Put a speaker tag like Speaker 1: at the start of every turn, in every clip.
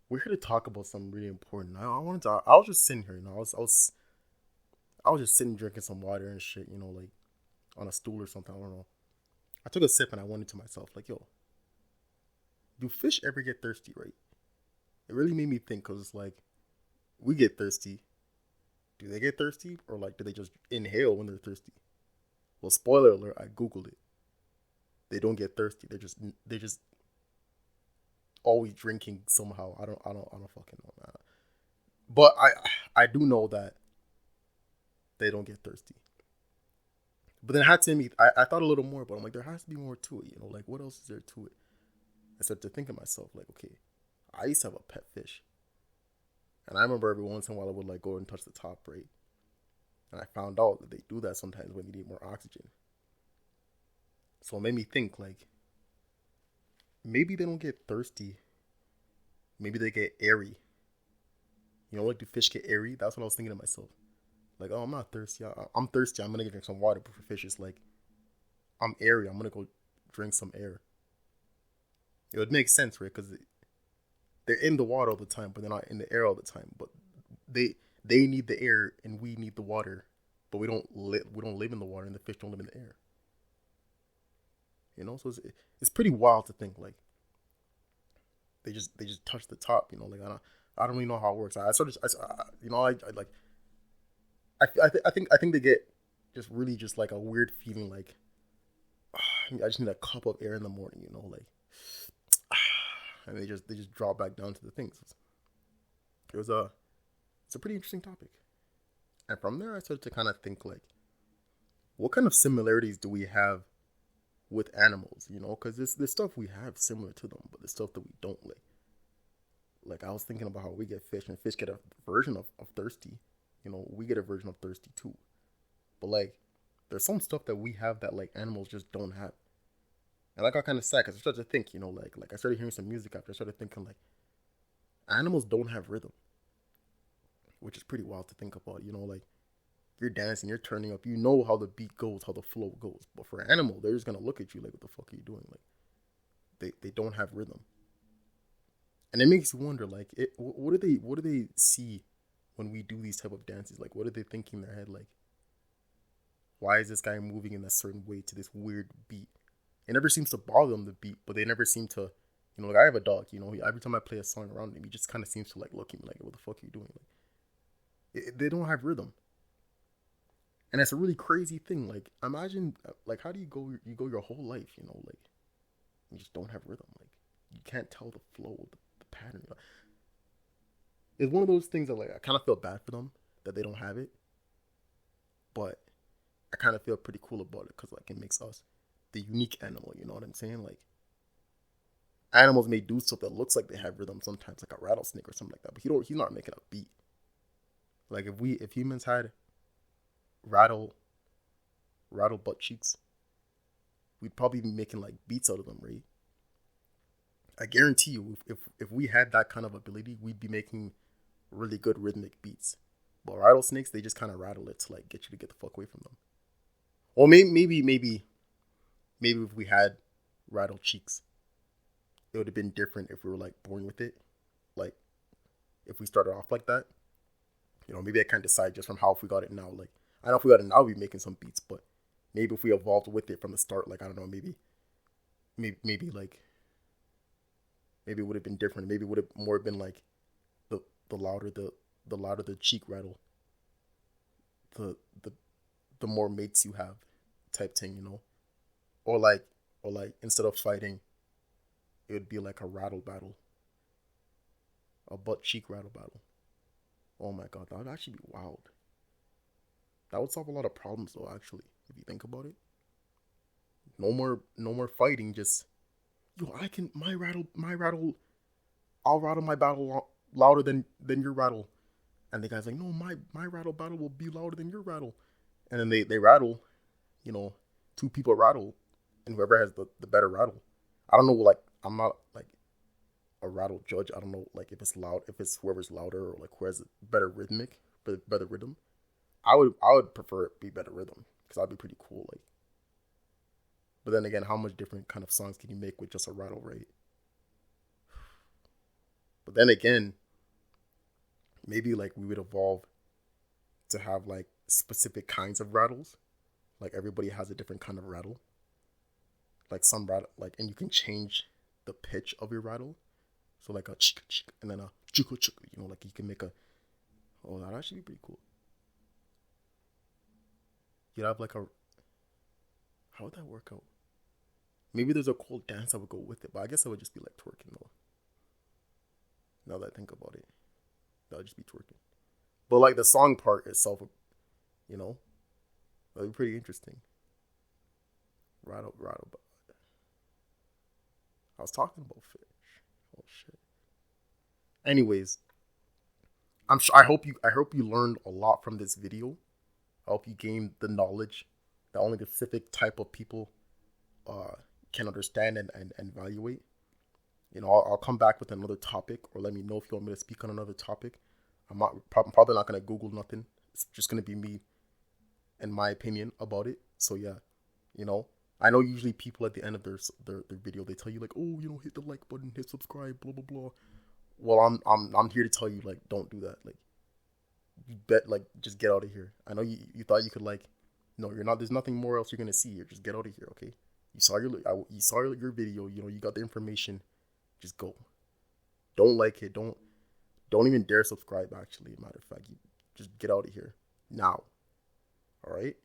Speaker 1: we're here to talk about something really important. I was just sitting here, I was just sitting drinking some water and shit, like on a stool or something. I don't know. I took a sip and I wondered to myself, like, yo, do fish ever get thirsty, right? It really made me think because it's like, we get thirsty. Do they get thirsty? Or like, do they just inhale when they're thirsty? Well, spoiler alert, I Googled it. They don't get thirsty. They're just always drinking somehow. I don't fucking know, man. But I do know that they don't get thirsty. But then I had to meet. I thought a little more, but I'm like, there has to be more to it. Like what else is there to it? I started to think of myself, like, okay, I used to have a pet fish, and I remember every once in a while I would like go and touch the top, right? And I found out that they do that sometimes when they need more oxygen. So it made me think, like, maybe they don't get thirsty. Maybe they get airy. Like do fish get airy? That's what I was thinking to myself. Like, oh, I'm not thirsty. I'm thirsty. I'm gonna go drink some water. But for fish, it's like, I'm airy. I'm gonna go drink some air. It would make sense, right? Because they're in the water all the time, but they're not in the air all the time. But they need the air, and we need the water. But we don't live in the water, and the fish don't live in the air. So it's pretty wild to think like they just touch the top. Like I don't really know how it works. I sort of I like I think they get just really just like a weird feeling like I just need a cup of air in the morning. Like and they just drop back down to the things. It was a it's a pretty interesting topic. And from there, I started to kind of think like, what kind of similarities do we have with animals? Because there's stuff we have similar to them, but there's stuff that we don't like. Like I was thinking about how we get fish, and fish get a version of thirsty. We get a version of thirsty too. But like, there's some stuff that we have that like animals just don't have. And I got kind of sad because I started to think, like I started hearing some music after. I started thinking like, animals don't have rhythm, which is pretty wild to think about. Like you're dancing, you're turning up, you know how the beat goes, how the flow goes. But for an animal, they're just gonna look at you like, what the fuck are you doing? Like they don't have rhythm, and it makes you wonder, like, what do they see when we do these type of dances? Like, what are they thinking in their head? Like, why is this guy moving in a certain way to this weird beat? It never seems to bother them, the beat, but they never seem to, like I have a dog, every time I play a song around him, he just kind of seems to like look at me like, what the fuck are you doing? Like, they don't have rhythm. And that's a really crazy thing. Like, imagine, like, how do you go your whole life, like, you just don't have rhythm. Like, you can't tell the flow, the pattern. It's one of those things that, like, I kind of feel bad for them that they don't have it. But I kind of feel pretty cool about it because, like, it makes us the unique animal. You know what I'm saying? Like, animals may do stuff that looks like they have rhythm sometimes, like a rattlesnake or something like that. But he's not making a beat. Like, if humans had rattle butt cheeks, we'd probably be making like beats out of them, right? I guarantee you, if we had that kind of ability, we'd be making really good rhythmic beats. But rattlesnakes, they just kind of rattle it to like get you to get the fuck away from them. Or maybe if we had rattle cheeks, it would have been different if we were like born with it. Like if we started off like that, maybe I can't decide just from how if we got it now. Like I know if we got it now, we'd be making some beats, but maybe if we evolved with it from the start, like I don't know, maybe like maybe it would have been different. Maybe it would have more been like the louder the louder the cheek rattle, the the the more mates you have, type thing. Or like instead of fighting, it would be like a rattle battle, a butt cheek rattle battle. Oh my god, that would actually be wild. That would solve a lot of problems though, actually, if you think about it. No more fighting, just yo, I'll rattle my battle louder than your rattle. And the guy's like, no, my rattle battle will be louder than your rattle. And then they rattle, you know, two people rattle, and whoever has the better rattle. I don't know, like I'm not like a rattle judge. I don't know like if it's whoever's louder or like who has better rhythmic, better rhythm. I would prefer it be better rhythm because that'd be pretty cool. Like, but then again, how much different kind of songs can you make with just a rattle, right? But But then again, maybe like we would evolve to have like specific kinds of rattles. Like everybody has a different kind of rattle. Like some rattle, like, and you can change the pitch of your rattle. So like a chick chick and then a chuka chuka. You know, like you can make a. Oh, that'd actually be pretty cool. You'd have like a. How would that work out? Maybe there's a cool dance that would go with it, but I guess it would just be like twerking though. Now that I think about it, that would just be twerking. But like the song part itself, you know, that'd be pretty interesting. Rattle, rattle. I was talking about fish. Oh shit. Anyways, I'm sure. I hope you learned a lot from this video. I hope you gained the knowledge that only the specific type of people can understand and evaluate. You know, I'll come back with another topic, or let me know if you want me to speak on another topic. I'm probably not gonna Google nothing. It's just gonna be me and my opinion about it. So yeah, you know, I know usually people at the end of their video they tell you like, oh, you know, hit the like button, hit subscribe, blah blah blah. Well, I'm here to tell you like, don't do that. Like, you bet like just get out of here. I know you thought you could like, no, you're not. There's nothing more else you're gonna see here. Just get out of here, okay? You saw your video. You know, you got the information. Just go. Don't like it. Don't even dare subscribe. Actually, matter of fact, you just get out of here now. All right.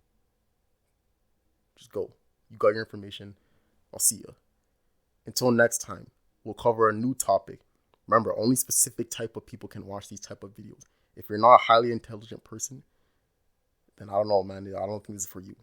Speaker 1: Just go. You got your information. I'll see you. Until next time, we'll cover a new topic. Remember, only specific type of people can watch these type of videos. If you're not a highly intelligent person, then I don't know, man. I don't think this is for you.